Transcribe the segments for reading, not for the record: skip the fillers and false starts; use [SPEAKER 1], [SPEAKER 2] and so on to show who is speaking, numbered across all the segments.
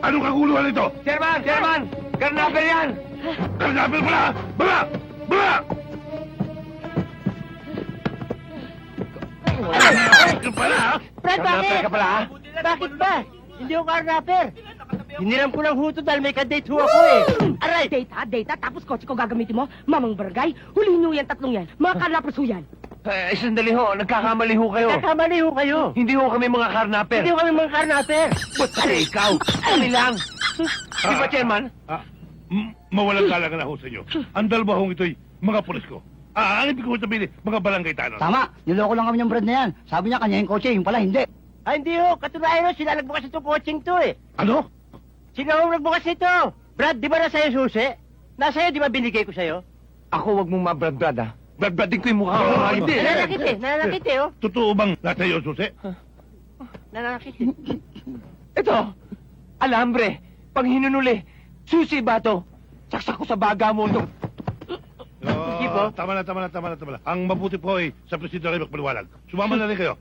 [SPEAKER 1] Anong kaguluhan ito?
[SPEAKER 2] Chairman! Chairman! Karnaper yan!
[SPEAKER 1] Karnapil pala! Bala! Bala! Ito pala, ha?
[SPEAKER 3] Brad,
[SPEAKER 2] Karnaper
[SPEAKER 3] bakit?
[SPEAKER 2] ka pala, ha?
[SPEAKER 3] Bakit ba? Hindi ako karnaper. Hiniram ko ng huto dahil may kadate ho ako eh.
[SPEAKER 4] Aray! Data, tapos kotse ko gagamitin mo? Mamang barangay, hulihin nyo yan, tatlong yan. Mga karnapers ho yan.
[SPEAKER 2] Sandali ho, nagkakamali ho kayo.
[SPEAKER 3] Kakamali ho kayo.
[SPEAKER 2] Hindi ho kami mga karnaper.
[SPEAKER 3] Hindi ho kami mga karnaper.
[SPEAKER 2] Ba't pala ikaw? Kami lang. Di ba, Chairman?
[SPEAKER 1] Mawalang galang na ho sa inyo. Ang dalbahong ito'y mga pulis ko. Ang ibig ko sabihin, mga barangay tanong.
[SPEAKER 5] Tama, niloko lang kami ng Brad na yan. Sabi niya kanya yung kotse, yung pala hindi.
[SPEAKER 3] Ay, hindi ho. Katunayan ho, sila nagbukas itong coaching to eh.
[SPEAKER 1] Ano?
[SPEAKER 3] Sila ho nagbukas ito. Brad, di ba nasa iyo susi? Nasa iyo, di ba binigay ko sa'yo?
[SPEAKER 2] Ako, wag mong mabrad-brad, ha? Brad-bradin ko yung mukha ko. Hindi.
[SPEAKER 3] Nananakit eh, oh.
[SPEAKER 1] Totoo bang nasa iyo, susi?
[SPEAKER 3] Nananakit eh.
[SPEAKER 2] Ito, alambre, pang hinunuli, susi bato, saksak ko sa baga mo ito.
[SPEAKER 3] Sige po.
[SPEAKER 1] Tama na. Ang mabuti po ay sa presidente rin magpaliwanag. Sumama na rin kayo.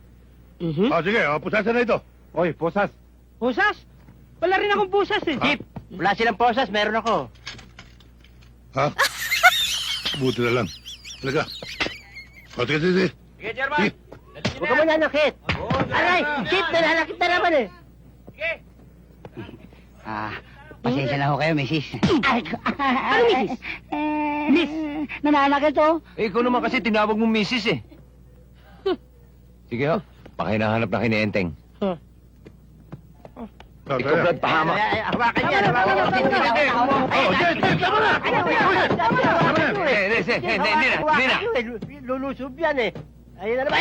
[SPEAKER 3] Mhm.
[SPEAKER 1] Sige, pusasan na ito.
[SPEAKER 2] Oy, posas.
[SPEAKER 3] Pusas? Wala rin akong pusas eh. Jeep, wala silang pusas, meron ako.
[SPEAKER 1] Ha? Buti na lang. Talaga. Sige.
[SPEAKER 2] Sige, Chairman.
[SPEAKER 3] Huwag ka mananakit. Aray, Jeep, nananakit na naman eh.
[SPEAKER 5] Pasensya na ho kayo, misis.
[SPEAKER 4] Ano, misis?
[SPEAKER 5] Miss? Nananakit to.
[SPEAKER 2] Eh, ikaw naman kasi tinawag mong misis eh. Sige ho, baka hinahanap na kinienteng. Ikaw, Brad, pahamak.
[SPEAKER 3] Hawakan niya, hawakan niya.
[SPEAKER 1] Tama na!
[SPEAKER 2] Hindi na.
[SPEAKER 3] Lulusob yan eh. Ayun na naman.